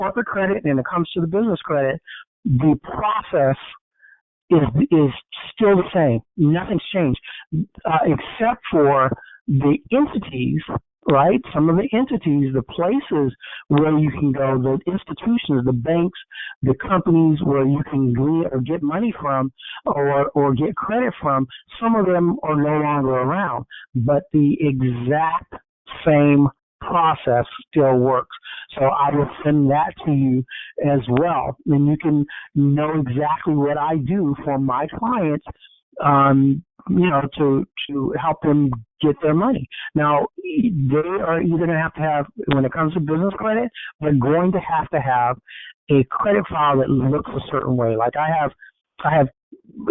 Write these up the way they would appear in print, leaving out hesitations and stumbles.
corporate credit and it comes to the business credit, the process is still the same. Nothing's changed, except for the entities, right? Some of the entities, the places where you can go, the institutions, the banks, the companies where you can get money from or get credit from, some of them are no longer around, but the exact same process still works. So I will send that to you as well, and you can know exactly what I do for my clients, to help them get their money. Now, they are either going to have, when it comes to business credit, they're going to have a credit file that looks a certain way. Like I have,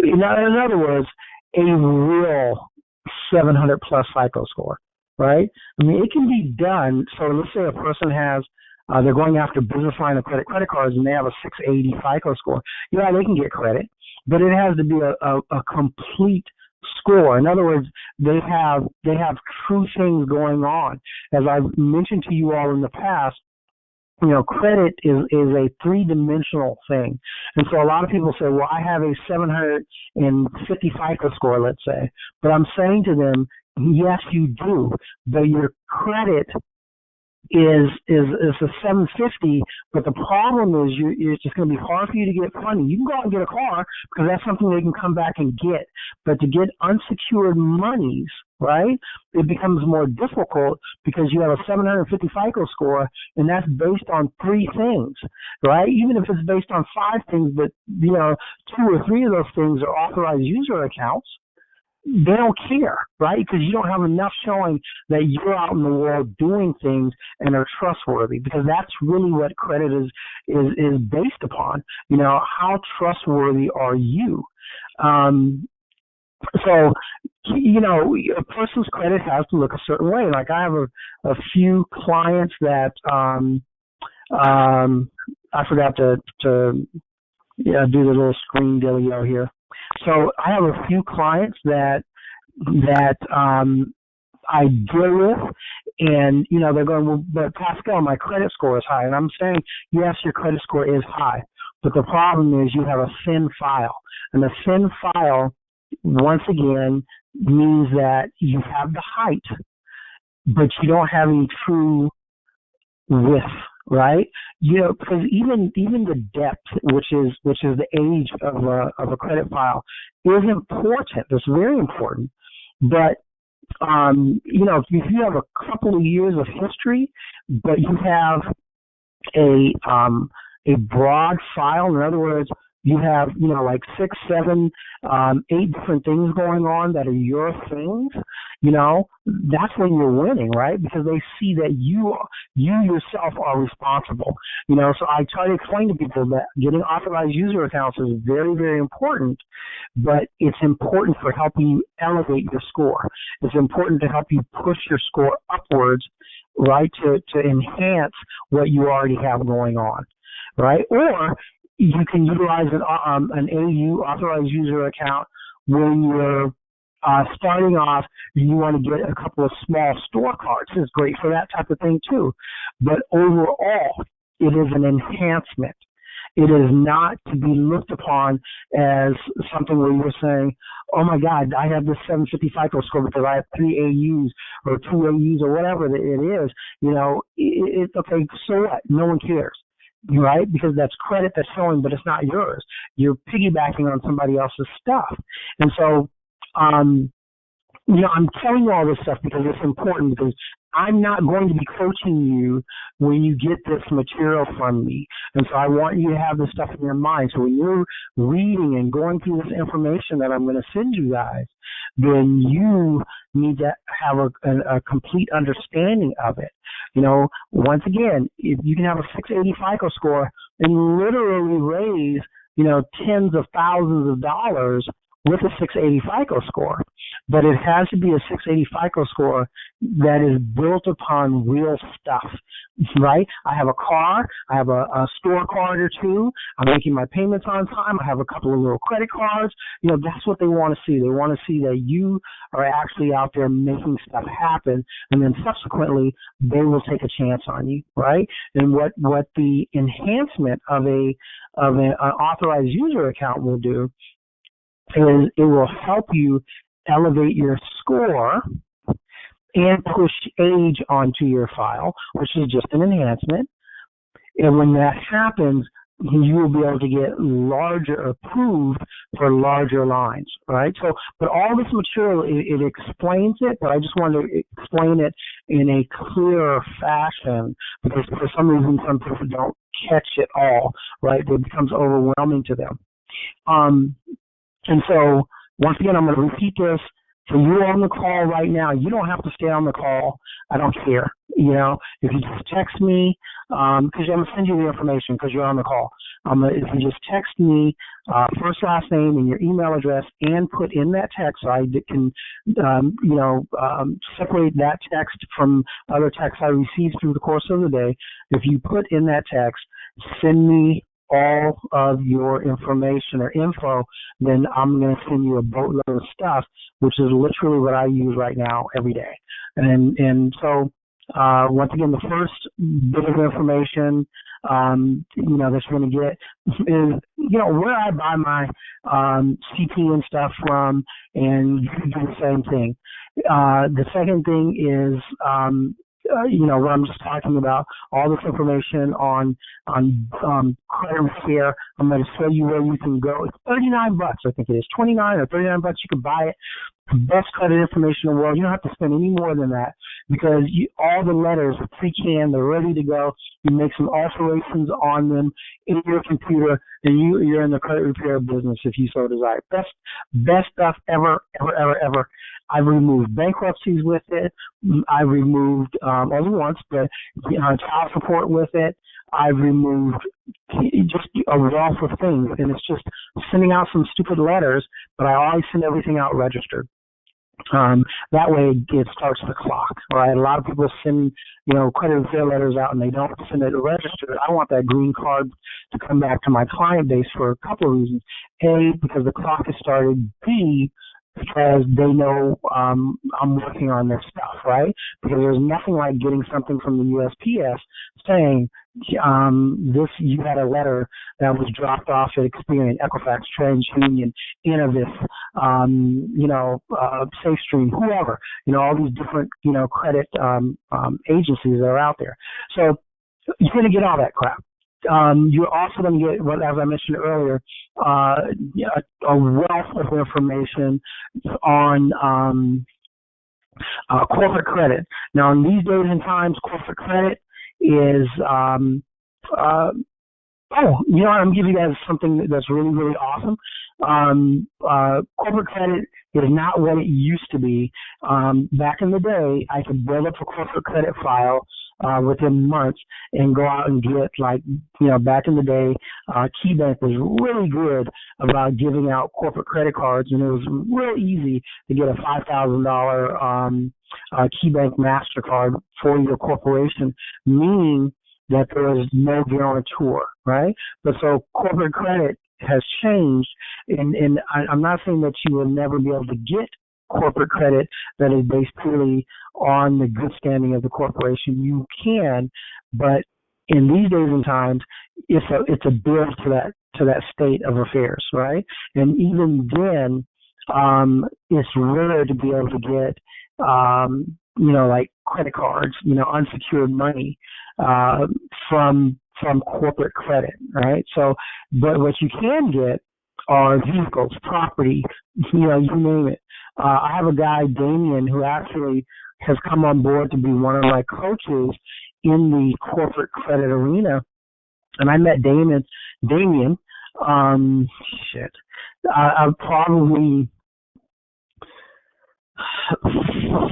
in other words, a real 700 plus FICO score, right? I mean, it can be done. So let's say a person has, they're going after business line of credit cards, and they have a 680 FICO score. Yeah, they can get credit, but it has to be a complete score. In other words, they have true things going on. As I've mentioned to you all in the past, credit is a three-dimensional thing. And so a lot of people say, well, I have a 750 FICO score, let's say. But I'm saying to them, yes, you do. But your credit is a 750, but the problem is it's just going to be hard for you to get funding. You can go out and get a car because that's something they can come back and get. But to get unsecured monies, right, it becomes more difficult because you have a 750 FICO score, and that's based on three things, right? Even if it's based on five things, but, 2 or 3 of those things are authorized user accounts, they don't care, right? Because you don't have enough showing that you're out in the world doing things and are trustworthy, because that's really what credit is based upon. How trustworthy are you? So, a person's credit has to look a certain way. Like I have a few clients that I forgot to do the little screen dealio here. So I have a few clients that I deal with, and they're going, well, but Pascal, my credit score is high, and I'm saying, yes, your credit score is high, but the problem is you have a thin file, and a thin file, once again, means that you have the height, but you don't have any true width. Right? Because even the depth, which is the age of a credit file, is important. It's very important. But if you have a couple of years of history, but you have a broad file, in other words, you have, like 6, 7, 8 different things going on that are your things, that's when you're winning, right? Because they see that you yourself are responsible. So I try to explain to people that getting authorized user accounts is very, very important, but it's important for helping you elevate your score. It's important to help you push your score upwards, right, to enhance what you already have going on, right? Or you can utilize an AU, authorized user account, when you're starting off. You want to get a couple of small store cards. It's great for that type of thing too. But overall, it is an enhancement. It is not to be looked upon as something where you're saying, oh my God, I have this 750 FICO score because I have 3 AUs or 2 AUs or whatever it is. It's okay, so what? No one cares. Right? Because that's credit that's showing, but it's not yours. You're piggybacking on somebody else's stuff. And so, I'm telling you all this stuff because it's important, because I'm not going to be coaching you when you get this material from me. And so I want you to have this stuff in your mind. So when you're reading and going through this information that I'm going to send you guys, then you need to have a complete understanding of it. Once again, if you can have a 680 FICO score and literally raise, tens of thousands of dollars with a 680 FICO score, but it has to be a 680 FICO score that is built upon real stuff, right? I have a car, I have a store card or two, I'm making my payments on time, I have a couple of little credit cards. That's what they want to see. They want to see that you are actually out there making stuff happen, and then subsequently they will take a chance on you, right? And what the enhancement of an authorized user account will do is it will help you elevate your score and push age onto your file, which is just an enhancement. And when that happens, you will be able to get larger, approved for larger lines, right? So, but all this material, it explains it, but I just want to explain it in a clearer fashion, because for some reason some people don't catch it all, right? It becomes overwhelming to them. And so, once again, I'm going to repeat this. For you on the call right now, you don't have to stay on the call. I don't care. If you just text me, because I'm going to send you the information because you're on the call. If you just text me first, last name, and your email address, and put in that text, so I can, separate that text from other texts I receive through the course of the day. If you put in that text, send me all of your information or info, then I'm going to send you a boatload of stuff, which is literally what I use right now every day. And so, once again, the first bit of information, that you're going to get is, where I buy my CP and stuff from, and you can do the same thing. The second thing is, what I'm just talking about, all this information on credit repair. I'm going to show you where you can go. It's $39, I think it is, 29 or $39. You can buy it. Best credit information in the world. You don't have to spend any more than that, because all the letters are pre-canned. They're ready to go. You make some alterations on them in your computer, and you're in the credit repair business if you so desire. Best stuff ever, ever, ever, ever. I've removed bankruptcies with it. I've removed only once, but child support with it. I've removed just a wealth of things, and it's just sending out some stupid letters, but I always send everything out registered. That way it starts the clock, right? A lot of people send, credit repair letters out and they don't send it registered. I want that green card to come back to my client base for a couple of reasons. A, because the clock has started. B, because they know I'm working on this stuff, right? Because there's nothing like getting something from the USPS saying, you had a letter that was dropped off at Experian, Equifax, TransUnion, Innovis, SafeStream, whoever, all these different, credit agencies that are out there. So you're going to get all that crap. You're also going to get, as I mentioned earlier, a wealth of information on corporate credit. Now, in these days and times, corporate credit is, I'm going to give you guys something that's really, really awesome. Corporate credit is not what it used to be. Back in the day, I could build up a corporate credit file within months and go out and get, back in the day, KeyBank was really good about giving out corporate credit cards, and it was real easy to get a $5,000 KeyBank MasterCard for your corporation, meaning that there is no guarantor, right? But so corporate credit has changed, and I'm not saying that you will never be able to get corporate credit that is based purely on the good standing of the corporation. You can, but in these days and times, it's a build to that state of affairs, right? And even then, it's rare to be able to get, like credit cards, unsecured money from corporate credit, right? So, but what you can get are vehicles, property, you name it. I have a guy, Damien, who actually has come on board to be one of my coaches in the corporate credit arena. And I met Damien, probably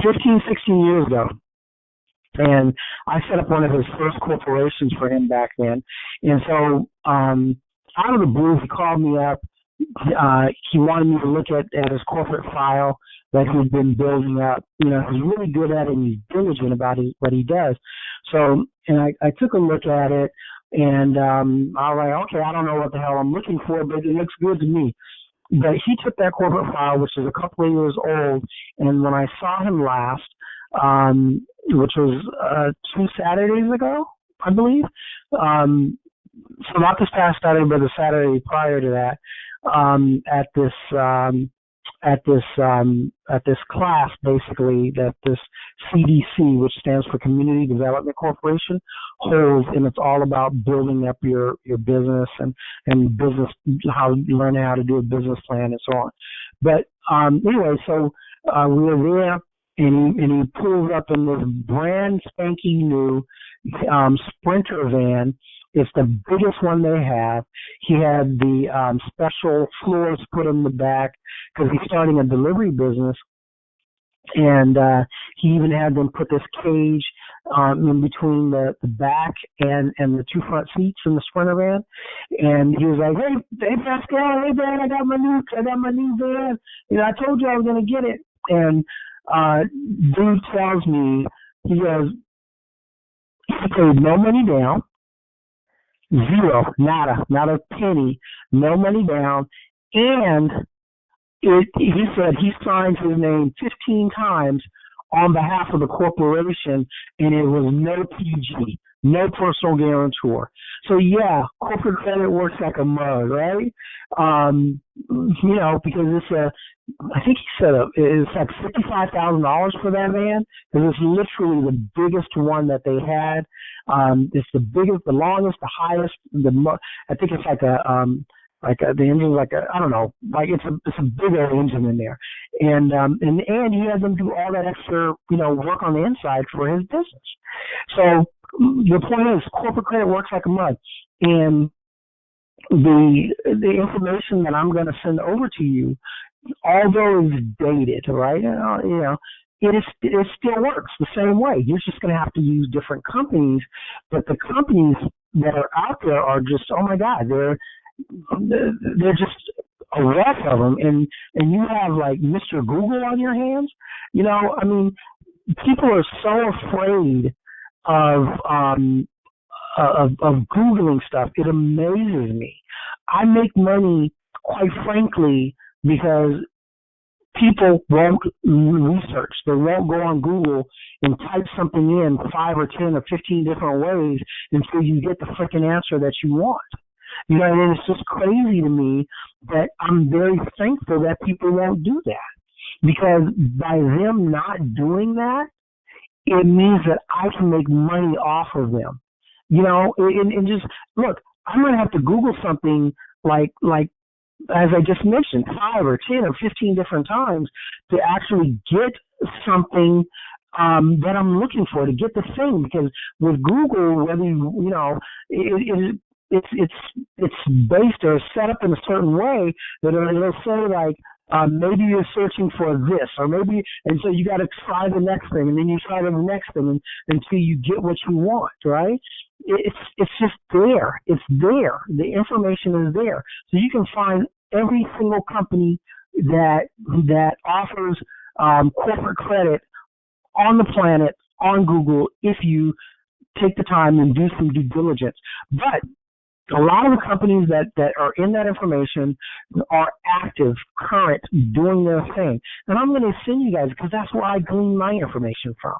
15, 16 years ago. And I set up one of his first corporations for him back then. And so, out of the blue, he called me up, he wanted me to look at his corporate file that he's been building up. He's really good at it, and he's diligent about what he does. So, and I took a look at it, and I was like, okay, I don't know what the hell I'm looking for, but it looks good to me. But he took that corporate file, which is a couple of years old, and when I saw him last, which was 2 Saturdays ago, I believe, so not this past Saturday, but the Saturday prior to that, at this class, basically, that this CDC, which stands for Community Development Corporation, holds, and it's all about building up your business and business, learning how to do a business plan and so on. But anyway, so we were there, and he pulls up in this brand spanking new Sprinter van. It's the biggest one they have. He had the special floors put in the back because he's starting a delivery business. And he even had them put this cage in between the back and the 2 front seats in the Sprinter van. And he was like, hey Pascal, hey man, I got my new van. I told you I was gonna get it. And dude tells me, he goes, he paid no money down. Zero, nada, not a penny, no money down, and he said he signed his name 15 times on behalf of the corporation, and it was no PG, no personal guarantor. So yeah, corporate credit works like a mug, right? Because it's I think he said it's like $55,000 for that van, because it's literally the biggest one that they had. It's the biggest, the longest, the highest. I think it's like the engine's like I don't know, like it's a bigger engine in there, and he had them do all that extra work on the inside for his business. So the point is, corporate credit works like a mug, and the information that I'm going to send over to you, although it's dated, right? It still works the same way. You're just going to have to use different companies, but the companies that are out there are just, oh my God, they're just a wealth of them, and you have like Mr. Google on your hands. People are so afraid of Googling stuff. It amazes me. I make money, quite frankly, because people won't research. They won't go on Google and type something in 5 or 10 or 15 different ways until you get the freaking answer that you want. And it's just crazy to me that I'm very thankful that people won't do that, because by them not doing that, it means that I can make money off of them. And just look, I'm going to have to Google something like as I just mentioned, 5 or 10 or 15 different times to actually get something that I'm looking for, to get the thing. Because with Google, whether it's based or set up in a certain way that it'll say like, maybe you're searching for this, or maybe, and so you got to try the next thing, and then you try the next thing until you get what you want, right? It's just there. It's there. The information is there. So you can find every single company that offers corporate credit on the planet on Google if you take the time and do some due diligence. But a lot of the companies that are in that information are active, current, doing their thing. And I'm going to send you guys, because that's where I glean my information from.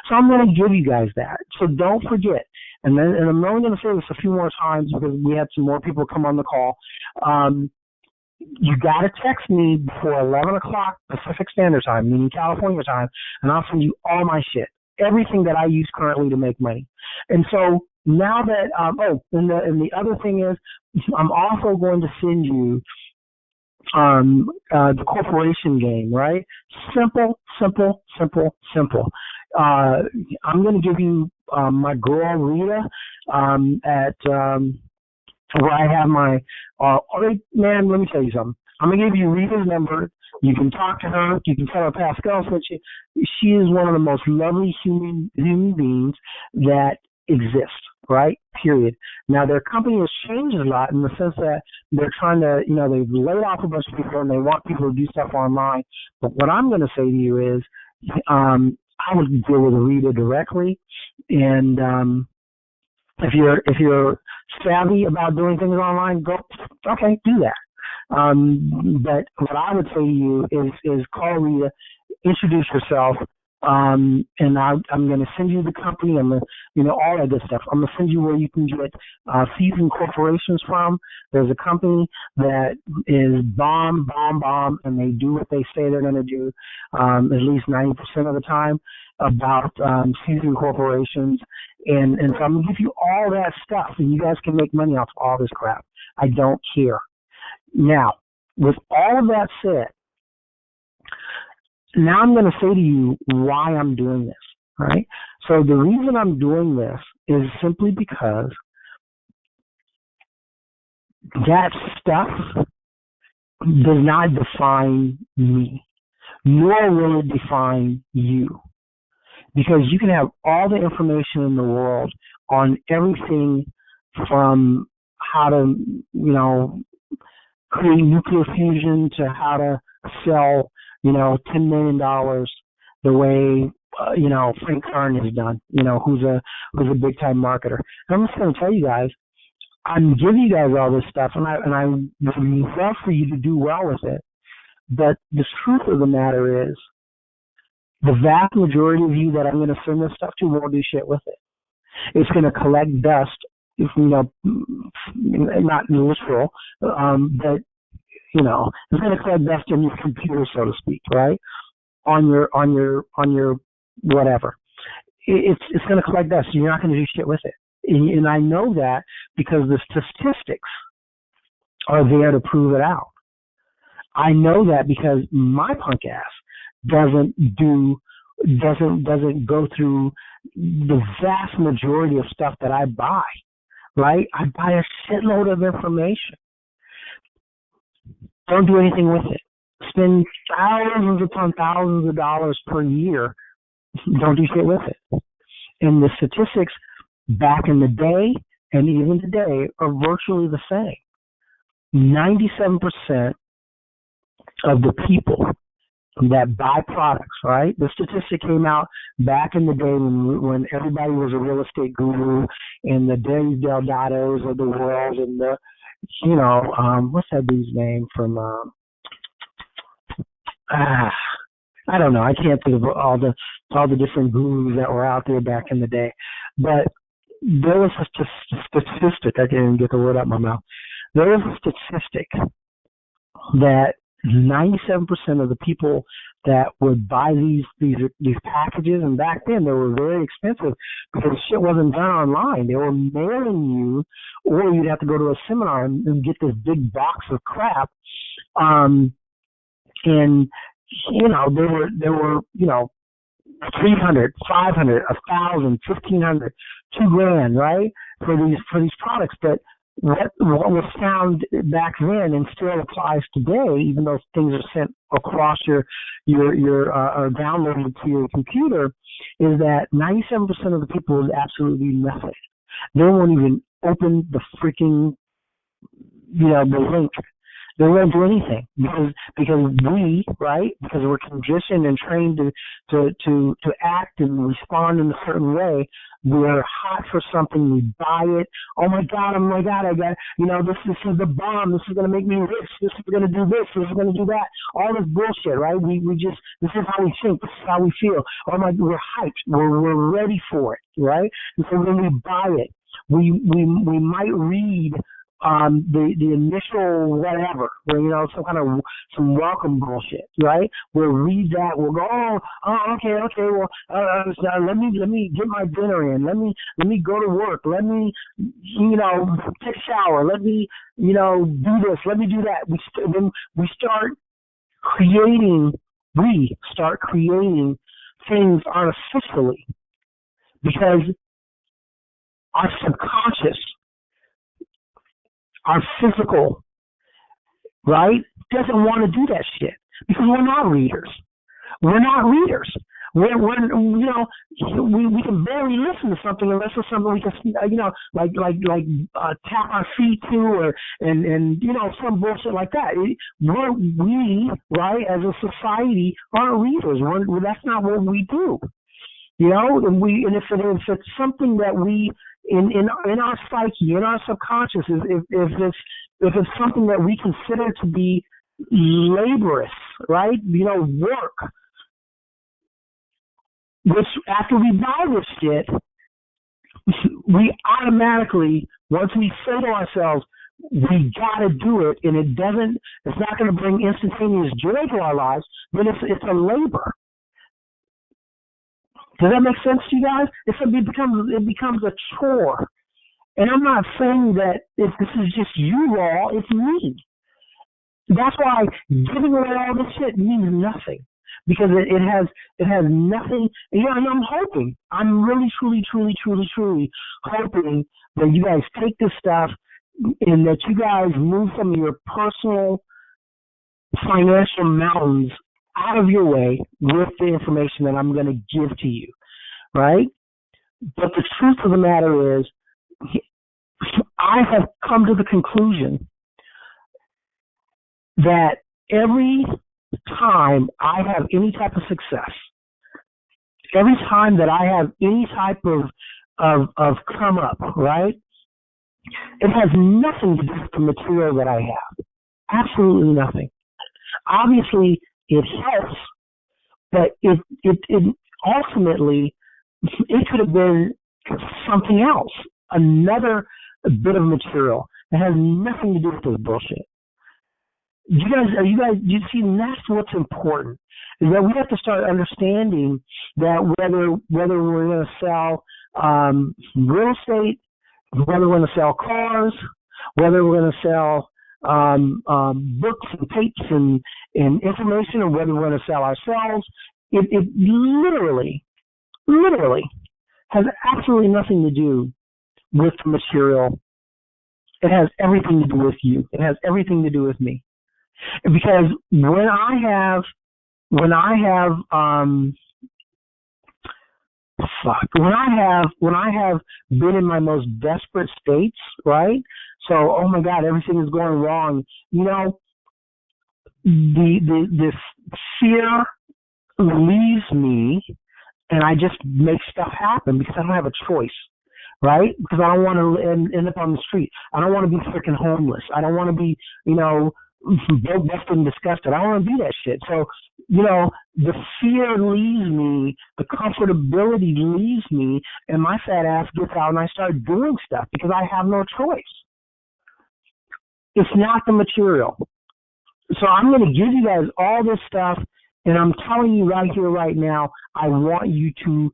So I'm going to give you guys that. So don't forget. And I'm only going to say this a few more times because we had some more people come on the call. You got to text me before 11 o'clock Pacific Standard Time, meaning California time, and I'll send you all my shit, everything that I use currently to make money. And so now that, and the other thing is, I'm also going to send you the corporation game, right? Simple. I'm going to give you my girl Rita at where I have my. Man, let me tell you something. I'm going to give you Rita's number. You can talk to her. You can tell her Pascal sent you. She is one of the most lovely human beings that exist. right? Period. Now, their company has changed a lot in the sense that they're trying to, they've laid off a bunch of people and they want people to do stuff online. But what I'm going to say to you is, I would deal with Rita directly, and if you're savvy about doing things online, do that. But what I would say to you is call Rita, introduce yourself, and I'm going to send you the company. I'm going to, all that good stuff. I'm going to send you where you can get seasoned corporations from. There's a company that is bomb, and they do what they say they're going to do, at least 90% of the time, about seasoned corporations. And so I'm going to give you all that stuff, and you guys can make money off all this crap. I don't care. Now, with all of that said, now I'm going to say to you why I'm doing this, right? So the reason I'm doing this is simply because that stuff does not define me, nor will it define you. Because you can have all the information in the world on everything from how to, create nuclear fusion to how to sell, $10 million the way, Frank Kern has done, who's a big time marketer. And I'm just going to tell you guys, I'm giving you guys all this stuff, and I would love for you to do well with it. But the truth of the matter is, the vast majority of you that I'm going to send this stuff to won't do shit with it. It's going to collect dust, not literal, but it's going to collect dust in your computer, so to speak, right? On your whatever. It's going to collect dust. You're not going to do shit with it, and I know that because the statistics are there to prove it out. I know that because my punk ass doesn't go through the vast majority of stuff that I buy, right? I buy a shitload of information. Don't do anything with it. Spend thousands upon thousands of dollars per year. Don't do shit with it. And the statistics back in the day and even today are virtually the same. 97% of the people that buy products, right? The statistic came out back in the day when everybody was a real estate guru and the Dave Delgados of the world and the, what's that dude's name from, I don't know. I can't think of all the different gurus that were out there back in the day. But there was a statistic, I can't even get the word out of my mouth. There was a statistic that 97% of the people that would buy these packages, and back then they were very expensive because shit wasn't done online. They were mailing you, or you'd have to go to a seminar and get this big box of crap. And there were 300, 500, 1,000, 1,500, $2,000, right, for these products. But what was found back then and still applies today, even though things are sent across your or downloaded to your computer, is that 97% of the people would absolutely nothing. They won't even open the freaking the link. They won't do anything because we, right, because we're conditioned and trained to act and respond in a certain way. We're hot for something. We buy it. Oh my God, I got, this is the bomb. This is going to make me rich. This is going to do this. This is going to do that. All this bullshit, right? We just, this is how we think. This is how we feel. Oh my, we're hyped. We're ready for it, right? And so when we buy it, we might read the initial whatever, where some welcome bullshit, right? We'll read that, we'll go, okay, well, let me get my dinner in, let me go to work, let me take a shower, let me do this, let me do that. We start creating things artificially because our subconscious, our physical, right, doesn't want to do that shit because we're not readers. We're not readers. we can barely listen to something unless it's something we can, tap our feet to, or and some bullshit like that. We, right, as a society, aren't readers. That's not what we do. And if it's something that we in our psyche, in our subconscious, if it's something that we consider to be laborious, right? Work. Which after we buy this shit, we automatically, once we say to ourselves, we gotta do it, and it's not going to bring instantaneous joy to our lives, then it's a labor. Does that make sense to you guys? It becomes a chore. And I'm not saying that if this is just you all, it's me. That's why giving away all this shit means nothing. Because it has nothing. And I'm really, truly hoping that you guys take this stuff and that you guys move some of your personal financial mountains out of your way with the information that I'm going to give to you, right? But the truth of the matter is, I have come to the conclusion that every time I have any type of success, every time that I have any type of come up, right, it has nothing to do with the material that I have. Absolutely nothing. Obviously, it helps, but it ultimately, it could have been something else, another bit of material that has nothing to do with this bullshit. You see, that's what's important, is that we have to start understanding that whether we're going to sell real estate, whether we're going to sell cars, whether we're going to sell books and tapes and information, or whether we're going to sell ourselves, it literally has absolutely nothing to do with the material. It has everything to do with you. It has everything to do with me. Because when I have been in my most desperate states, right? So, oh my God, everything is going wrong. This fear leaves me, and I just make stuff happen because I don't have a choice, right? Because I don't want to end up on the street. I don't want to be freaking homeless. I don't want to be, broke, busted, and disgusted. I don't want to do that shit. So, the fear leaves me, the comfortability leaves me, and my fat ass gets out and I start doing stuff because I have no choice. It's not the material. So I'm going to give you guys all this stuff, and I'm telling you right here, right now, I want you to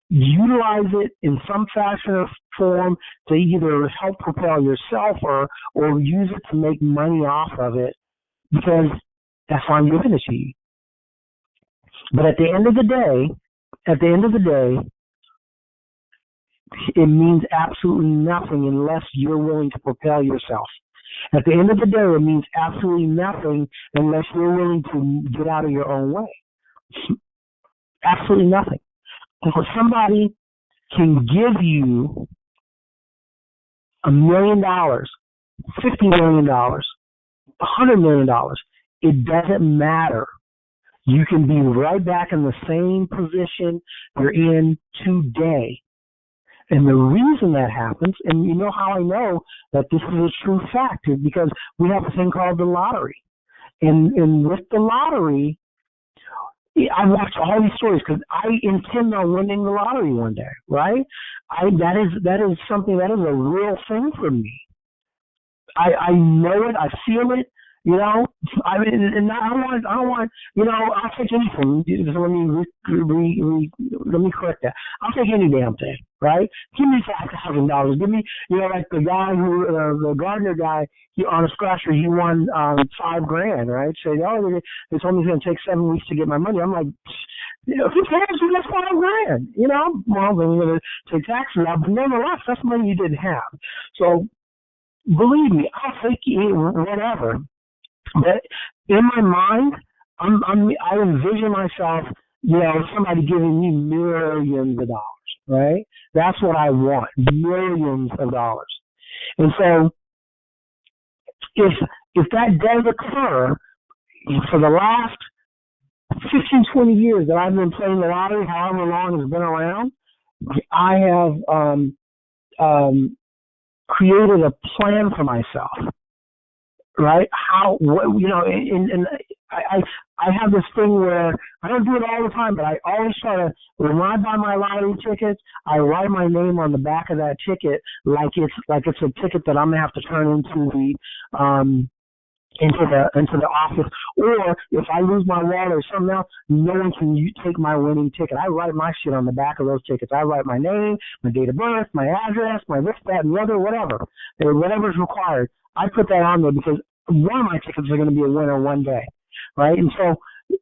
utilize it in some fashion or form to either help propel yourself or use it to make money off of it, because that's why I'm giving it to you. But at the end of the day, it means absolutely nothing unless you're willing to propel yourself. At the end of the day, it means absolutely nothing unless you're willing to get out of your own way. Absolutely nothing. If somebody can give you $1 million, $50 million, $100 million, it doesn't matter. You can be right back in the same position you're in today. And the reason that happens, and you know how I know that this is a true fact, is because we have a thing called the lottery. And with the lottery, I watch all these stories because I intend on winning the lottery one day, right? That is something that is a real thing for me. I know it, I feel it, and I don't want, I'll take anything. Let me correct that. I'll take any damn thing, right? Give me $5,000. Give me, like the guy the gardener guy, on a scratcher, he won $5,000, right? So, they told me it's going to take 7 weeks to get my money. I'm like, who cares? That's $5,000, Well, then you're going to take taxes out, but nevertheless, that's money you didn't have. So, believe me, I'll take whatever. But in my mind, I envision myself somebody giving me millions of dollars, right? That's what I want, millions of dollars. And so if that does occur, for the last 15, 20 years that I've been playing the lottery, however long it's been around, I have created a plan for myself, right? And I have this thing where I don't do it all the time, but I always try to, when I buy my lottery tickets, I write my name on the back of that ticket like it's a ticket that I'm gonna have to turn into the office, or if I lose my wallet or something else, no one can take my winning ticket. I write my shit on the back of those tickets. I write my name, my date of birth, my address, my this, that, and the other, whatever's required. I put that on there because one of my tickets are going to be a winner one day, right? And so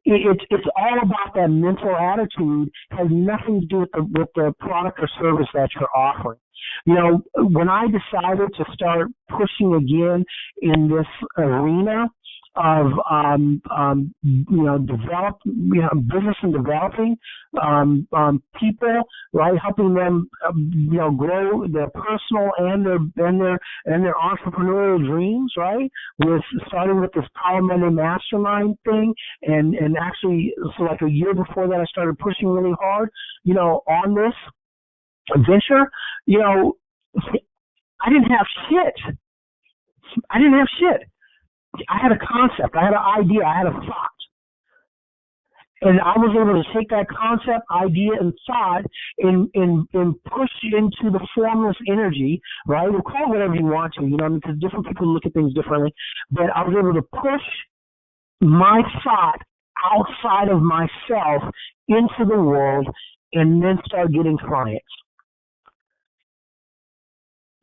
it's all about that mental attitude. It has nothing to do with the product or service that you're offering. When I decided to start pushing again in this arena of business and developing people, right, helping them grow their personal and their entrepreneurial dreams, right, starting with this Power Monday Mastermind thing, and actually, so like a year before that, I started pushing really hard on this venture. I didn't have shit. I had a concept, I had an idea, I had a thought. And I was able to take that concept, idea, and thought and push it into the formless energy, right? We'll call it whatever you want to, because different people look at things differently. But I was able to push my thought outside of myself into the world and then start getting clients.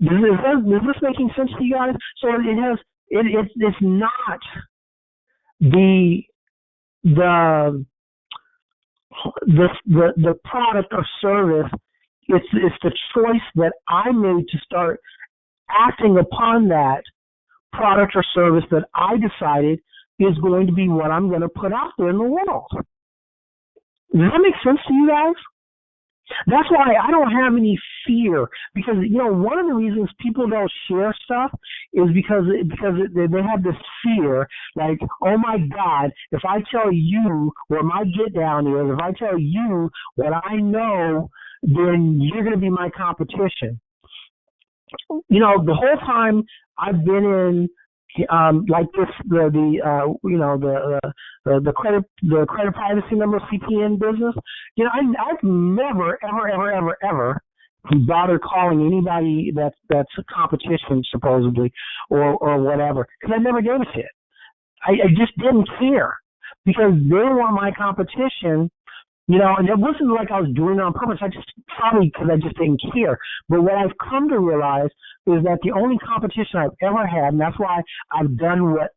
Is this making sense to you guys? So it's not the product or service. It's the choice that I made to start acting upon that product or service that I decided is going to be what I'm going to put out there in the world. Does that make sense to you guys? That's why I don't have any fear, because one of the reasons people don't share stuff is because they have this fear, like, oh my God, if I tell you where my get down is, if I tell you what I know, then you're going to be my competition. The whole time I've been in like this, the credit privacy number CPN business. I've never ever bothered calling anybody that's a competition supposedly or whatever, because I never gave a shit. I just didn't care, because they were my competition. And it wasn't like I was doing it on purpose. I just probably because I just didn't care. But what I've come to realize is that the only competition I've ever had, and that's why I've done what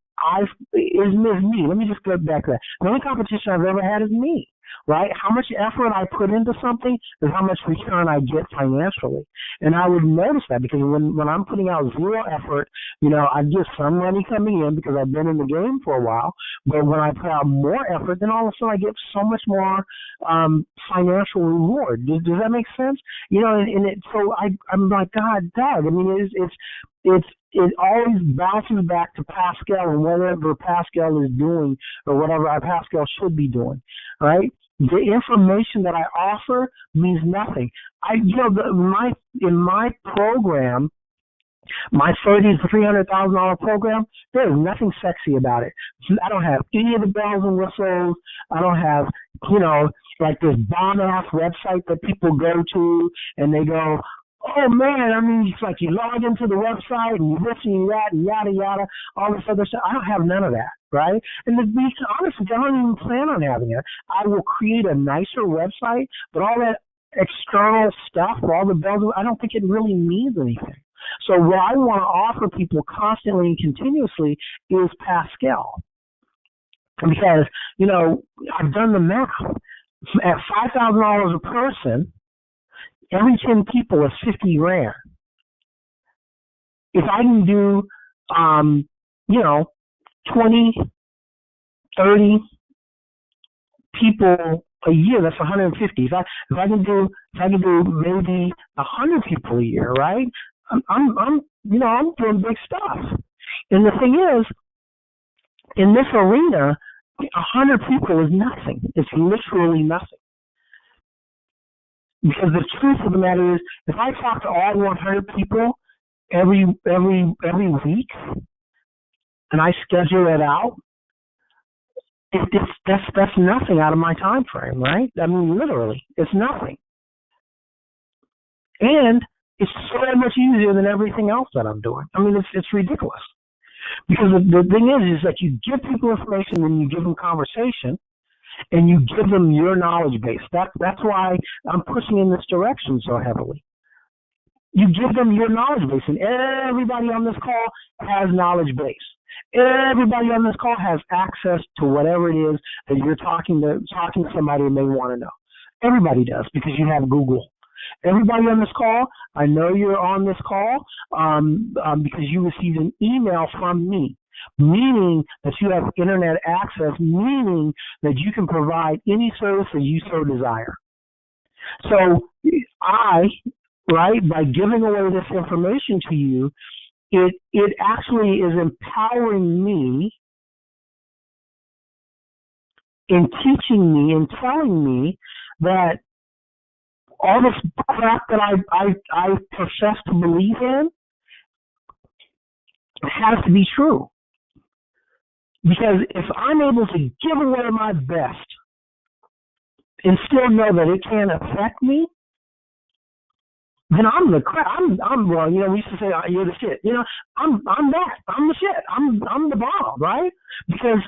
is me. Let me just go back to that. The only competition I've ever had is me, right? How much effort I put into something is how much return I get financially. And I would notice that, because when I'm putting out zero effort, I get some money coming in because I've been in the game for a while. But when I put out more effort, then all of a sudden I get so much more financial reward. Does that make sense? So I'm like, God, Doug. I mean, it always bounces back to Pascal and whatever Pascal is doing, or whatever Pascal should be doing, right? The information that I offer means nothing. In my program, my $30,000 to $300,000 program, there is nothing sexy about it. I don't have any of the bells and whistles. I don't have, like this bomb-ass website that people go to and they go, oh man, I mean, it's like you log into the website and you this and you that and yada yada, all this other stuff. I don't have none of that, right? And to be honest with you, I don't even plan on having it. I will create a nicer website, but all that external stuff, all the bells, I don't think it really means anything. So what I want to offer people constantly and continuously is Pascal. Because, I've done the math. At $5,000 a person, every 10 people is $50,000. If I can do, 20, 30 people a year, that's 150. If I can do maybe 100 people a year, right? I'm doing big stuff. And the thing is, in this arena, 100 people is nothing. It's literally nothing. Because the truth of the matter is, if I talk to all 100 people every week, and I schedule it out, that's nothing out of my time frame, right? I mean, literally, it's nothing. And it's so much easier than everything else that I'm doing. I mean, it's ridiculous. Because the thing is that you give people information and you give them conversation, and you give them your knowledge base. That's why I'm pushing in this direction so heavily. You give them your knowledge base, and everybody on this call has knowledge base. Everybody on this call has access to whatever it is that you're talking to somebody and they want to know. Everybody does, because you have Google. Everybody on this call, I know you're on this call because you received an email from me, meaning that you have internet access, meaning that you can provide any service that you so desire. So by giving away this information to you, it actually is empowering me in teaching me and telling me that all this crap that I profess to believe in has to be true. Because if I'm able to give away my best and still know that it can't affect me, then I'm the crap. Well, we used to say, you're the shit. I'm that. I'm the shit. I'm the bomb, right? Because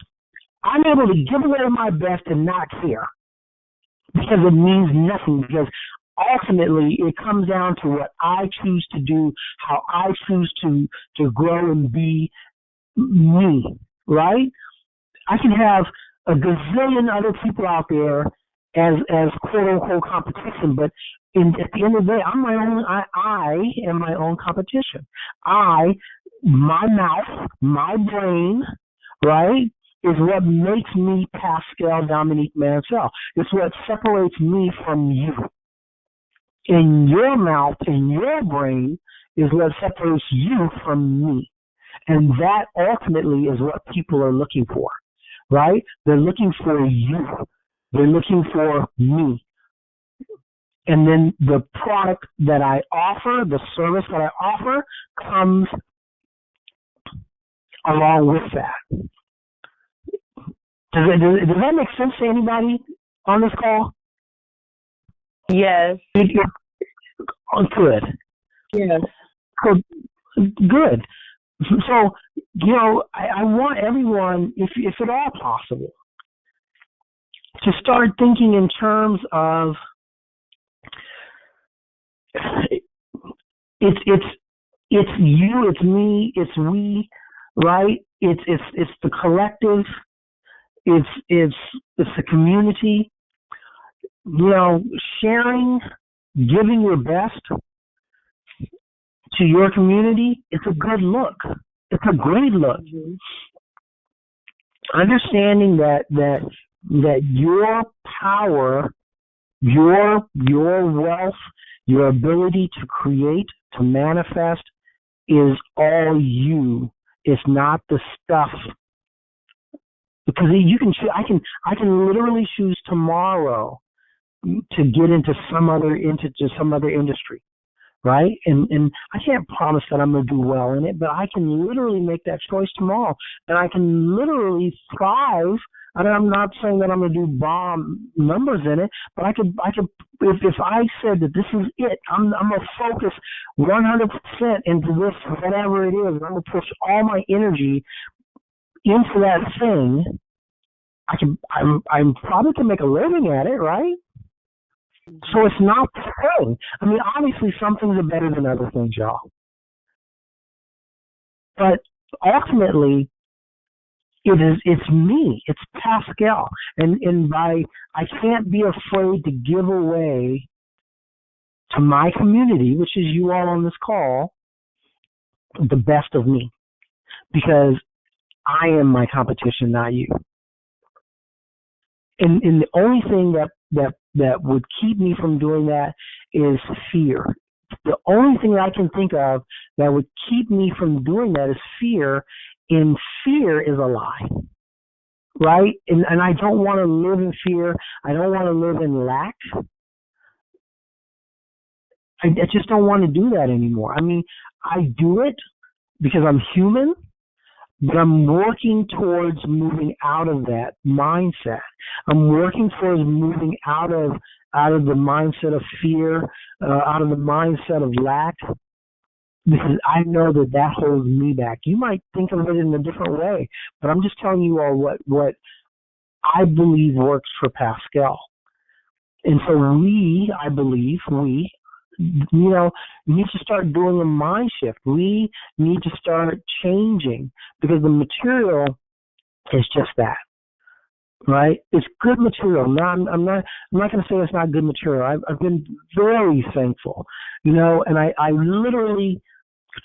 I'm able to give away my best and not care. Because it means nothing. Because ultimately, it comes down to what I choose to do, how I choose to grow and be me, right? I can have a gazillion other people out there as quote unquote competition, but at the end of the day, I am my own competition. My mouth, my brain, right, is what makes me Pascal Dominique Mansell. It's what separates me from you. In your mouth, in your brain, is what separates you from me. And that ultimately is what people are looking for, right? They're looking for you. They're looking for me. And then the product that I offer, the service that I offer, comes along with that. Does that make sense to anybody on this call? Yes. Good. Yes. Good. So, I want everyone, if at all possible, to start thinking in terms of it's you, it's me, it's we, right? It's the collective. It's the community. Sharing, giving your best to your community, it's a good look. It's a great look. Mm-hmm. Understanding that your power, your wealth, your ability to create, to manifest, is all you. It's not the stuff. Because I can literally choose tomorrow to get into some other industry, right? And I can't promise that I'm going to do well in it, but I can literally make that choice tomorrow, and I can literally thrive. And I'm not saying that I'm going to do bomb numbers in it, but I could. If I said that this is it, I'm going to focus 100% into this, whatever it is. I'm going to push all my energy into that thing. I'm probably can make a living at it, right? So it's not the thing. I mean, obviously some things are better than other things, y'all. But ultimately, it's me. It's Pascal. And I can't be afraid to give away to my community, which is you all on this call, the best of me. Because I am my competition, not you. and the only thing that would keep me from doing that is fear. The only thing that I can think of that would keep me from doing that is fear, and fear is a lie, right? And I don't want to live in fear. I don't want to live in lack. I just don't want to do that anymore. I mean, I do it because I'm human, but I'm working towards moving out of that mindset. I'm working towards moving out of the mindset of fear, out of the mindset of lack, because I know that holds me back. You might think of it in a different way, but I'm just telling you all what I believe works for Pascal. And so I believe we need to start doing a mind shift. We need to start changing, because the material is just that, right? It's good material. Now, I'm not going to say it's not good material. I've been very thankful, and I literally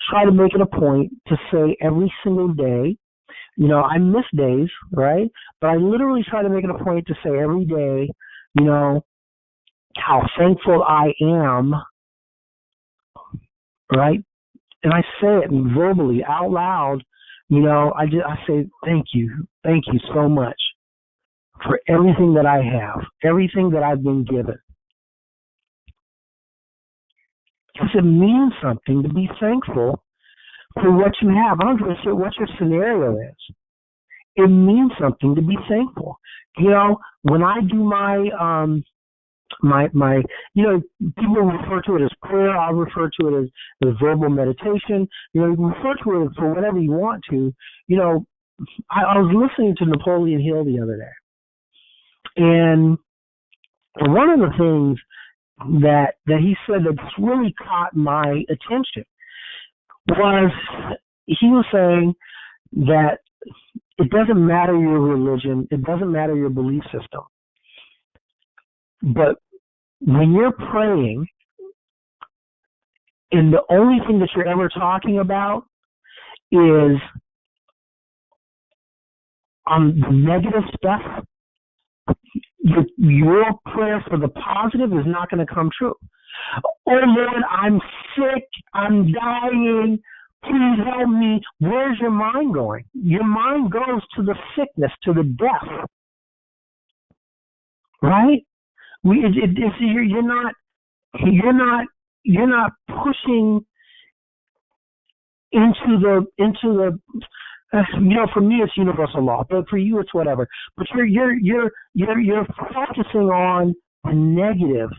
try to make it a point to say every single day, I miss days, right? But I literally try to make it a point to say every day, how thankful I am, right? And I say it verbally out loud, I say thank you so much for everything that I have, everything that I've been given. Because it means something to be thankful for what you have. I don't give a shit what your scenario is. It means something to be thankful. When I do my people refer to it as prayer. I refer to it as verbal meditation. You refer to it for whatever you want to. I was listening to Napoleon Hill the other day, and one of the things that he said that's really caught my attention was he was saying that it doesn't matter your religion, it doesn't matter your belief system, but when you're praying and the only thing that you're ever talking about is the negative stuff, your prayer for the positive is not going to come true. Oh Lord, I'm sick, I'm dying, please help me. Where's your mind going? Your mind goes to the sickness, to the death, right? You're not pushing into the for me it's universal law, but for you it's whatever. But you're focusing on the negative,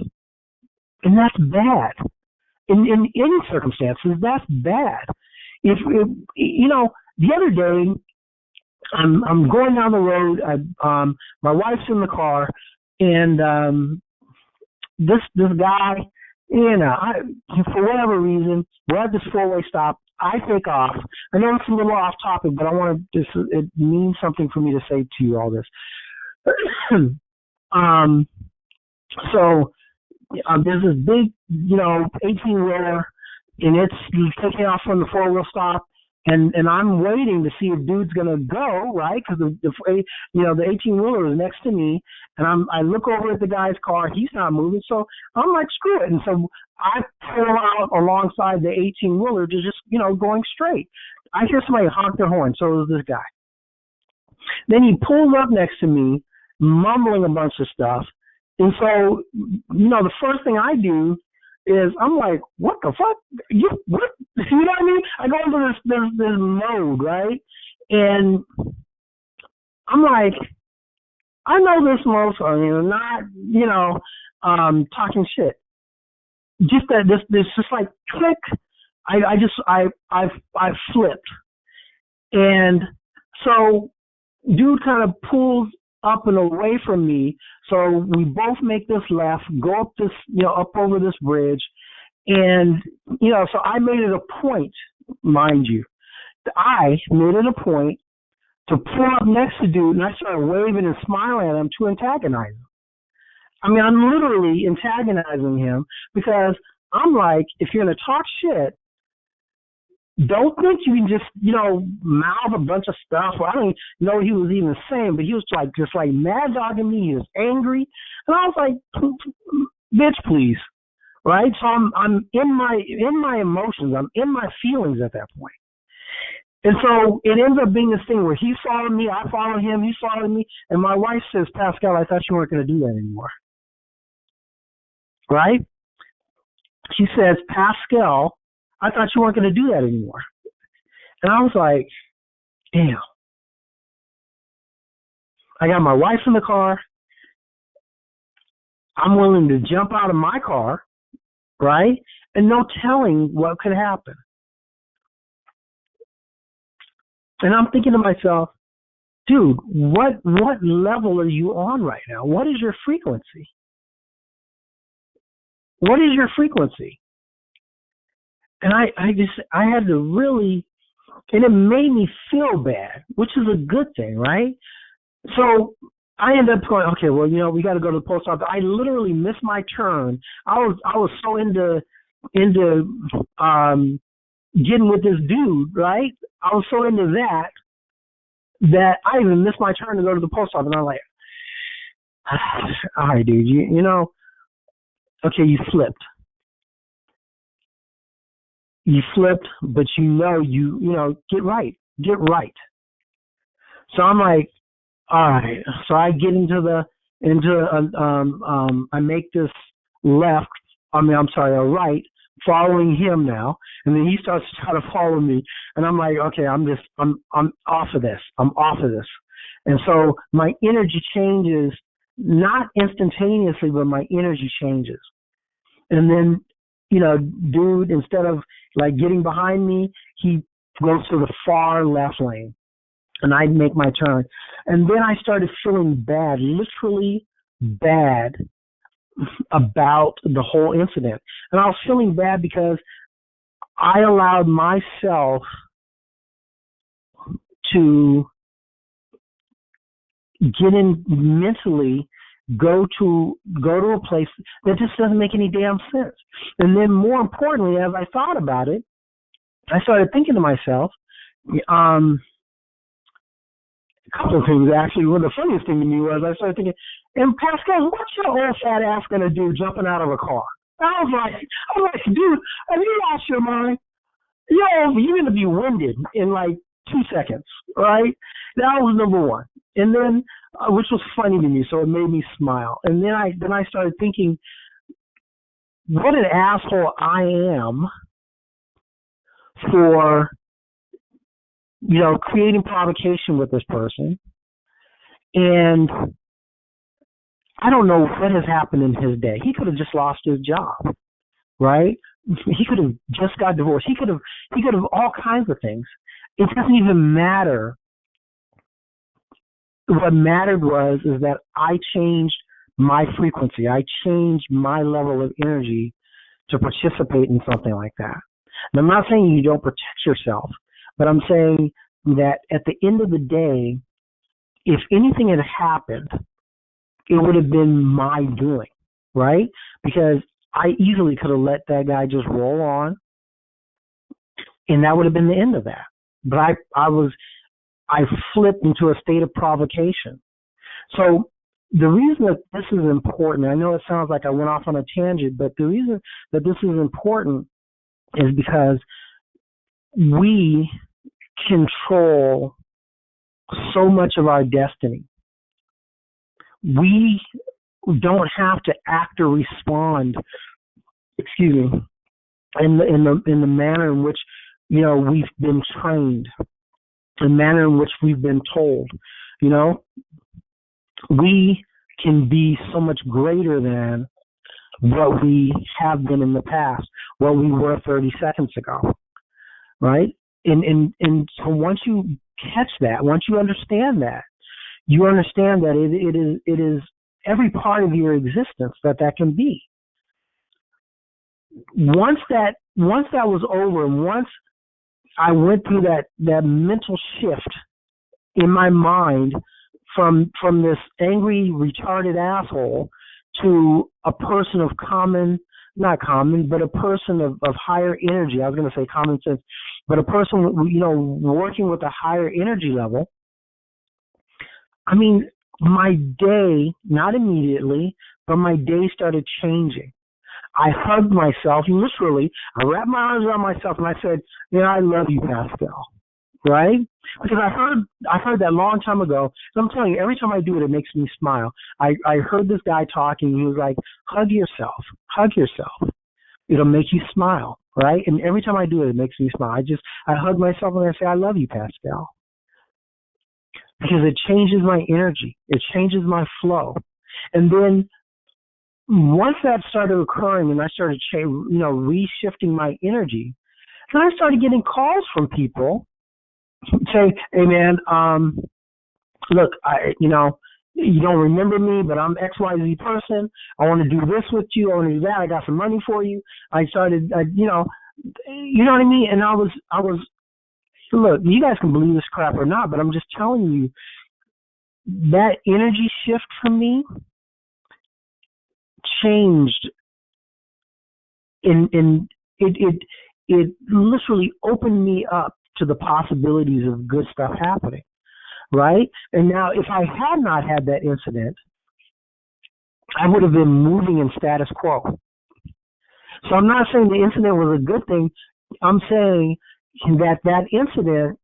and that's bad. In any circumstances, that's bad. If the other day I'm going down the road. My wife's in the car, and this guy, for whatever reason, we're at this four-way stop. I take off. I know it's a little off topic, but I want to it means something for me to say to you all this. So there's this big, 18-wheeler, and it's taking off from the four-wheel stop, and I'm waiting to see if dude's gonna go, right? Because the 18-wheeler is next to me, and I look over at the guy's car. He's not moving, so I'm like, screw it. And so I pull out alongside the 18-wheeler to just, going straight. I hear somebody honk their horn. So is this guy. Then he pulls up next to me, mumbling a bunch of stuff. And so, the first thing I do is I'm like, what the fuck? What? You know what I mean? I go into this mode, right? And I'm like, I know this motherfucker, not, talking shit. Just that this just like click. I flipped. And so dude kind of pulls up and away from me. So we both make this left, go up this, up over this bridge. And, so I made it a point, mind you, I made it a point to pull up next to dude, and I started waving and smiling at him to antagonize him. I mean, I'm literally antagonizing him because I'm like, if you're going to talk shit, Don't think you can just, mouth a bunch of stuff. Well, I don't know what he was even saying, but he was just mad dogging me. He was angry. And I was like, bitch, please. Right? So I'm in my emotions. I'm in my feelings at that point. And so it ends up being this thing where he followed me, I followed him, he followed me, and my wife says, Pascal, I thought you weren't going to do that anymore. Right? She says, Pascal, I thought you weren't going to do that anymore. And I was like, damn. I got my wife in the car. I'm willing to jump out of my car, right? And no telling what could happen. And I'm thinking to myself, dude, what level are you on right now? What is your frequency? What is your frequency? And I had to really, and it made me feel bad, which is a good thing, right? So I ended up going, okay, well, we got to go to the post office. I literally missed my turn. I was so into getting with this dude, right? I was so into that I even missed my turn to go to the post office. And I'm like, all right, dude, okay, you flipped. You flipped, but get right. So I'm like, all right. So I get I make this left. a right, following him now, and then he starts to try to follow me, and I'm like, okay, I'm off of this. And so my energy changes, not instantaneously, but my energy changes. And then, dude, instead of getting behind me, he goes to the far left lane, and I make my turn. And then I started feeling bad, literally bad, about the whole incident. And I was feeling bad because I allowed myself to get in mentally, go to a place that just doesn't make any damn sense. And then more importantly, as I thought about it, I started thinking to myself, a couple of things, actually. One of the funniest thing to me was I started thinking, and Pascal, what's your old fat ass going to do jumping out of a car? I was like, dude, have you lost your mind? You're going to be winded in 2 seconds, right? That was number one. And then, which was funny to me, so it made me smile. And then I started thinking, what an asshole I am for creating provocation with this person. And I don't know what has happened in his day. He could have just lost his job, right? He could have just got divorced. He could have all kinds of things. It doesn't even matter. What mattered is that I changed my frequency. I changed my level of energy to participate in something like that. And I'm not saying you don't protect yourself, but I'm saying that at the end of the day, if anything had happened, it would have been my doing, right? Because I easily could have let that guy just roll on, and that would have been the end of that. But I flipped into a state of provocation. So the reason that this is important, I know it sounds like I went off on a tangent, but the reason that this is important is because we control so much of our destiny. We don't have to act or respond, in the manner in which we've been trained, the manner in which we've been told. We can be so much greater than what we have been in the past, what we were 30 seconds ago, right? And so once you catch that, once you understand that, you understand that it is every part of your existence that can be. Once that was over, and once I went through that mental shift in my mind from this angry, retarded asshole to a person of common not common, but a person of higher energy. I was going to say common sense, but a person, working with a higher energy level. I mean, my day, not immediately, but my day started changing. I hugged myself, literally. I wrapped my arms around myself and I said, I love you, Pascal. Right? Because I heard that long time ago. And I'm telling you, every time I do it, it makes me smile. I heard this guy talking. He was like, hug yourself. Hug yourself. It'll make you smile. Right? And every time I do it, it makes me smile. I hug myself and I say, I love you, Pascal. Because it changes my energy. It changes my flow. And then once that started occurring and I started reshifting my energy, then I started getting calls from people say, hey man, look, you don't remember me, but I'm XYZ person. I want to do this with you. I want to do that. I got some money for you. I started, you know what I mean? And I was, look, you guys can believe this crap or not, but I'm just telling you, that energy shift for me changed in it literally opened me up to the possibilities of good stuff happening, right? And now if I had not had that incident, I would have been moving in status quo. So I'm not saying the incident was a good thing. I'm saying that incident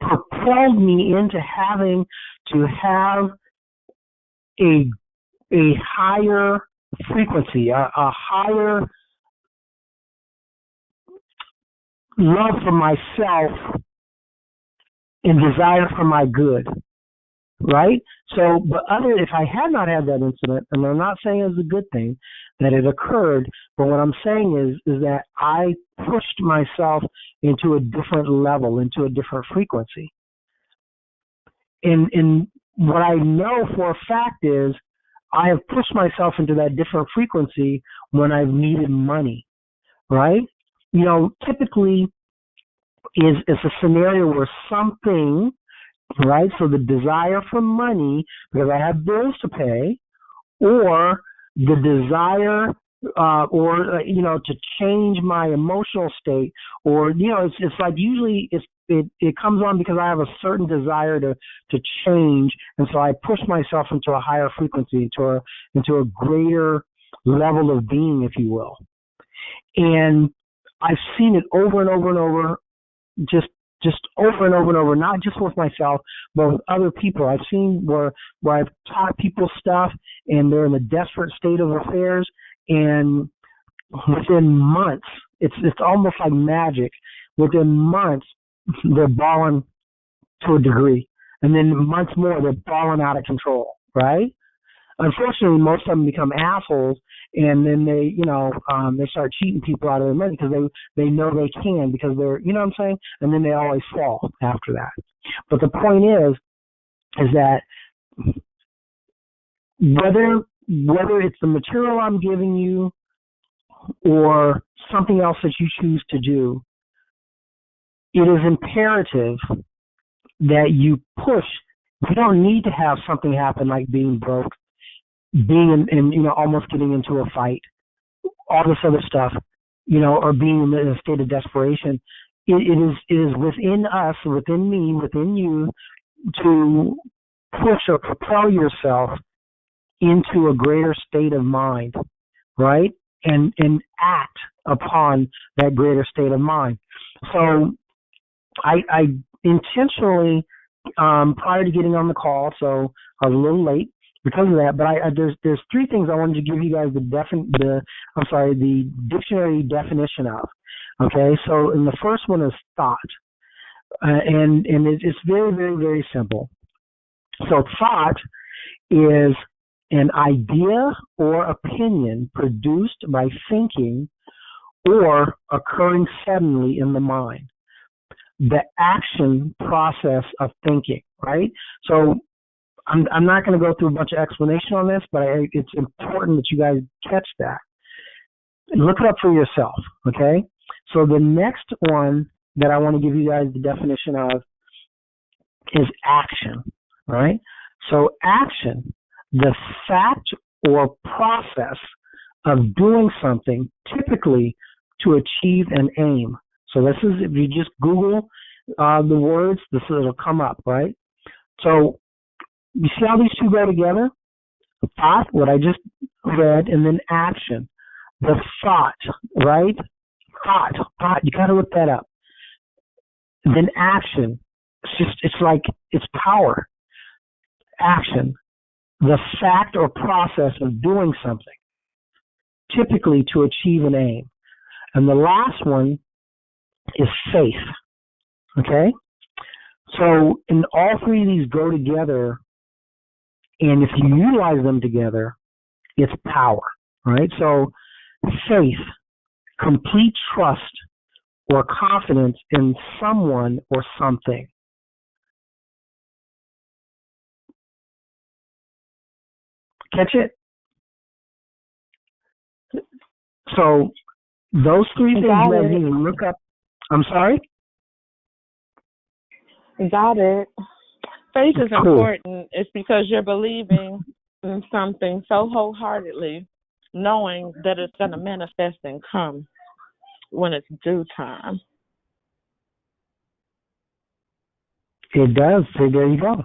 propelled me into having to have a higher frequency, a higher love for myself and desire for my good, right? So, but if I had not had that incident, and I'm not saying it's a good thing that it occurred, but what I'm saying is that I pushed myself into a different level, into a different frequency. And what I know for a fact is I have pushed myself into that different frequency when I've needed money, right? Typically it's a scenario where something, right? So the desire for money because I have bills to pay, or the desire, to change my emotional state, or it's like usually it comes on because I have a certain desire to change, and so I push myself into a higher frequency, into a greater level of being, if you will. And I've seen it over and over and over, just over and over and over, not just with myself, but with other people. I've seen where I've taught people stuff and they're in a desperate state of affairs, and within months, it's almost like magic. Within months, they're balling to a degree. And then months more, they're balling out of control, right? Unfortunately, most of them become assholes, and then they start cheating people out of their money because they know they can, because they're, you know what I'm saying? And then they always fall after that. But the point is that whether it's the material I'm giving you or something else that you choose to do, it is imperative that you push. You don't need to have something happen like being broke, being in almost getting into a fight, all this other stuff, or being in a state of desperation. It is within us, within me, within you, to push or propel yourself into a greater state of mind, right? And act upon that greater state of mind. So I intentionally, prior to getting on the call, so I was a little late because of that, but there's three things I wanted to give you guys the dictionary definition of. Okay, so and the first one is thought, and it's very, very, very simple. So thought is an idea or opinion produced by thinking or occurring suddenly in the mind. The action process of thinking, right? So I'm not going to go through a bunch of explanation on this, but it's important that you guys catch that. Look it up for yourself, okay? So the next one that I want to give you guys the definition of is action, right? So action, the fact or process of doing something, typically to achieve an aim. So this is, if you just Google the words, it'll come up, right? So you see how these two go together? Thought, what I just read, and then action. The thought, right? Thought. You got to look that up. And then action. It's power. Action. The fact or process of doing something, typically to achieve an aim. And the last one is faith. Okay? So, in all three of these go together, and if you utilize them together, it's power, right? So, faith, complete trust or confidence in someone or something. Catch it? So, those three things you guys need to look up. I'm sorry? Got it. Faith is important. It's because you're believing in something so wholeheartedly, knowing that it's going to manifest and come when it's due time. It does. So there you go.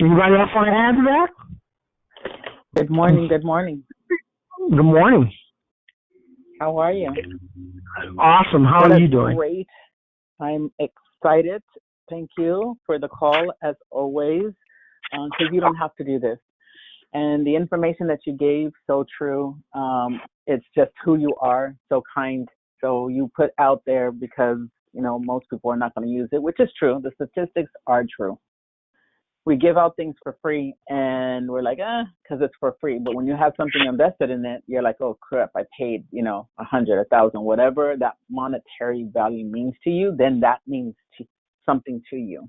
Anybody else want to add to that? Good morning. Good morning. Good morning. How are you? Awesome. How are you doing? Great. I'm excited. Thank you for the call, as always, because you don't have to do this. And the information that you gave, so true. It's just who you are, so kind. So you put out there because, most people are not going to use it, which is true. The statistics are true. We give out things for free, and we're like, because it's for free. But when you have something invested in it, you're like, oh, crap, I paid, 100, 1,000, whatever that monetary value means to you, then that means something to you.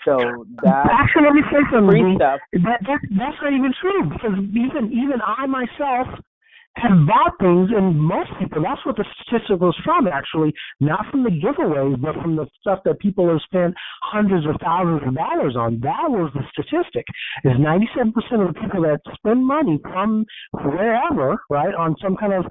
So that actually, let me say something. Free stuff. That's not even true, because even I myself have bought things, and most people, that's what the statistic was from, actually, not from the giveaways, but from the stuff that people have spent hundreds of thousands of dollars on. That was the statistic, is 97% of the people that spend money from wherever, right, on some kind of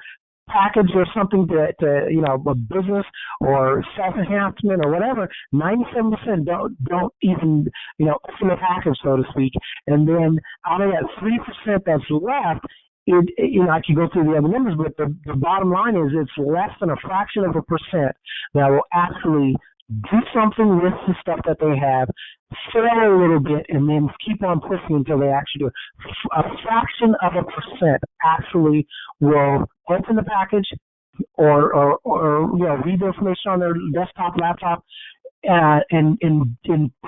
package or something to a business or self-enhancement or whatever, 97% don't even, open the package, so to speak. And then out of that 3% that's left, I could go through the other numbers, but the bottom line is it's less than a fraction of a percent that will actually do something with the stuff that they have, fail a little bit, and then keep on pushing until they actually do it. A fraction of a percent actually will open the package or read the information on their desktop, laptop, and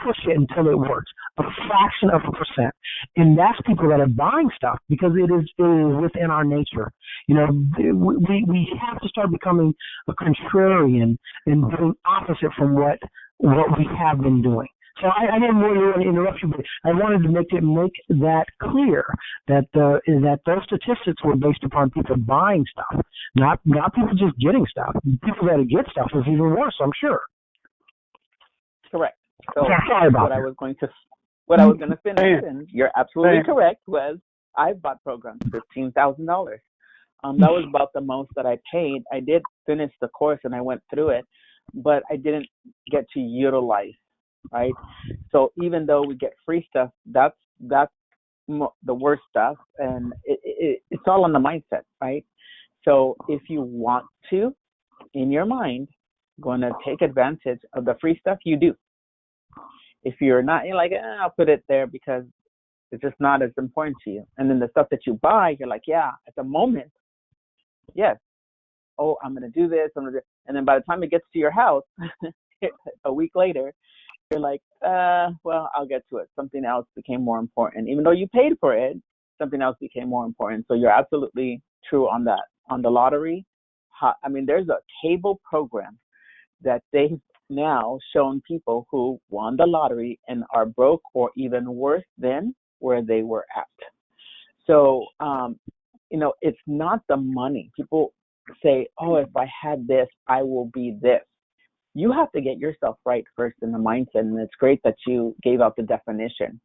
push it until it works. A fraction of a percent. And that's people that are buying stuff, because it is within our nature. We have to start becoming a contrarian and doing opposite from what we have been doing. So I didn't really want to interrupt you, but I wanted to make that clear that those statistics were based upon people buying stuff, not people just getting stuff. People that get stuff is even worse, I'm sure. Correct. So sorry about what I was going to finish, and you're absolutely correct, was I bought programs $15,000. That was about the most that I paid. I did finish the course and I went through it, but I didn't get to utilize, right? So even though we get free stuff, that's the worst stuff, and it's all on the mindset, right? So if you want to, in your mind, going to take advantage of the free stuff, you do. If you're not, you're like, I'll put it there because it's just not as important to you. And then the stuff that you buy, you're like, yeah, at the moment, yes. Oh, I'm going to do this. And then by the time it gets to your house, a week later, you're like, well, I'll get to it. Something else became more important. Even though you paid for it, something else became more important. So you're absolutely true on that. On the lottery, there's a cable program that they've now shown people who won the lottery and are broke or even worse than where they were at. So, it's not the money. People say, oh, if I had this, I will be this. You have to get yourself right first in the mindset, and it's great that you gave out the definition.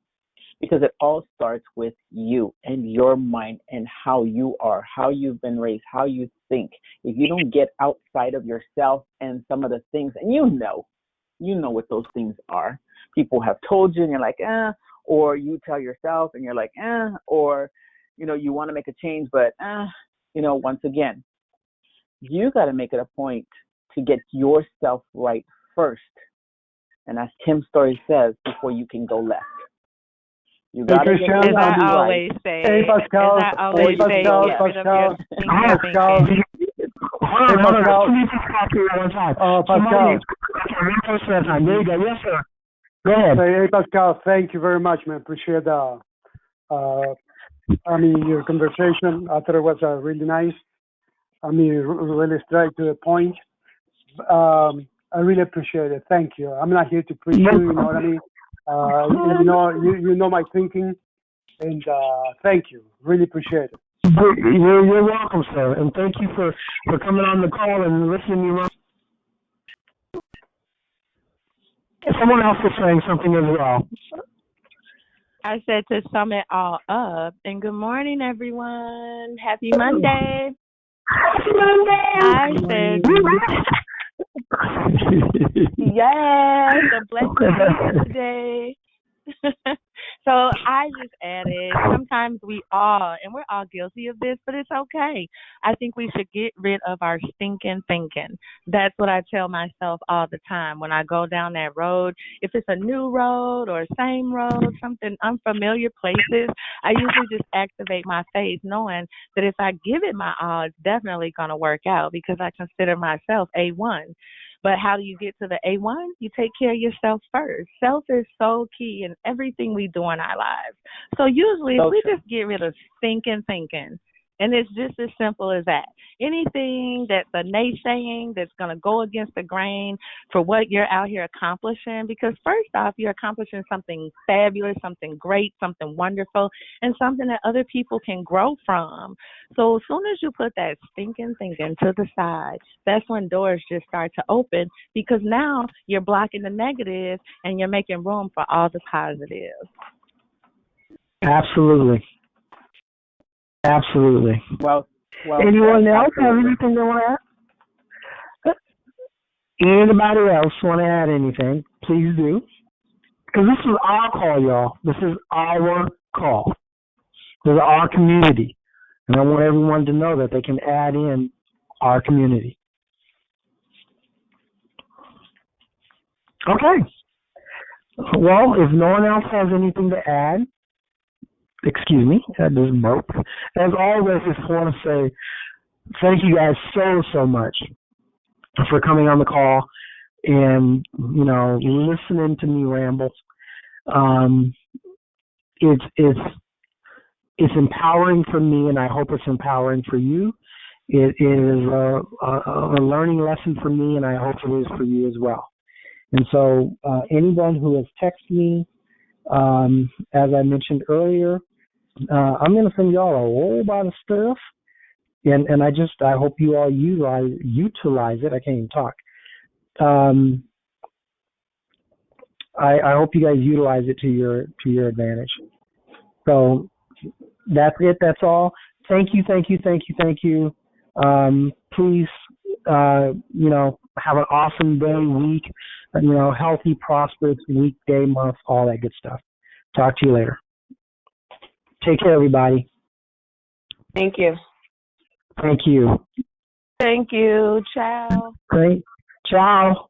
because it all starts with you and your mind and how you are, how you've been raised, how you think. If you don't get outside of yourself and some of the things, and you know what those things are. People have told you and you're like, or you tell yourself and you're like, or, you want to make a change, but, once again, you got to make it a point to get yourself right first. And as Tim's story says, before you can go left. You got to get yourself right. Hey, Pascal. Hey, Pascal. Pascal. Yes, sir. Go ahead. Hey, Pascal, thank you very much, man. Appreciate your conversation. I thought it was really nice. Really straight to the point. I really appreciate it. Thank you. I'm not here to preach you, you know what I mean? You know my thinking, and thank you. Really appreciate it. You're welcome, sir, and thank you for coming on the call and listening to me. Someone else is saying something as well. I said to sum it all up, and good morning, everyone. Happy Monday. Happy Monday. I said, yes, a blessed day today. So I just added, sometimes we're all guilty of this, but it's okay. I think we should get rid of our stinking thinking. That's what I tell myself all the time when I go down that road. If it's a new road or same road, something unfamiliar places, I usually just activate my faith knowing that if I give it my all, it's definitely going to work out because I consider myself A1. But how do you get to the A1? You take care of yourself first. Self is so key in everything we do in our lives. So usually we just get rid of thinking. And it's just as simple as that. Anything that's a naysaying that's going to go against the grain for what you're out here accomplishing, because first off, you're accomplishing something fabulous, something great, something wonderful, and something that other people can grow from. So as soon as you put that stinking thinking to the side, that's when doors just start to open because now you're blocking the negative and you're making room for all the positives. Absolutely. Well, anyone else have anything they want to add? Anybody else want to add anything? Please do. Because this is our call, y'all. This is our call. This is our community. And I want everyone to know that they can add in our community. Okay. Well, if no one else has anything to add, excuse me, that just broke. As always, I just want to say thank you guys so much for coming on the call and, listening to me ramble. It's empowering for me, and I hope it's empowering for you. It is a learning lesson for me, and I hope it is for you as well. And so anyone who has texted me, as I mentioned earlier, I'm going to send y'all a whole lot of stuff, and I hope you all utilize it. I can't even talk. I hope you guys utilize it to your advantage. So that's it. That's all. Thank you. Please, have an awesome day, week, healthy, prosperous week, day, month, all that good stuff. Talk to you later. Take care, everybody. Thank you. Thank you. Thank you. Ciao. Great. Ciao.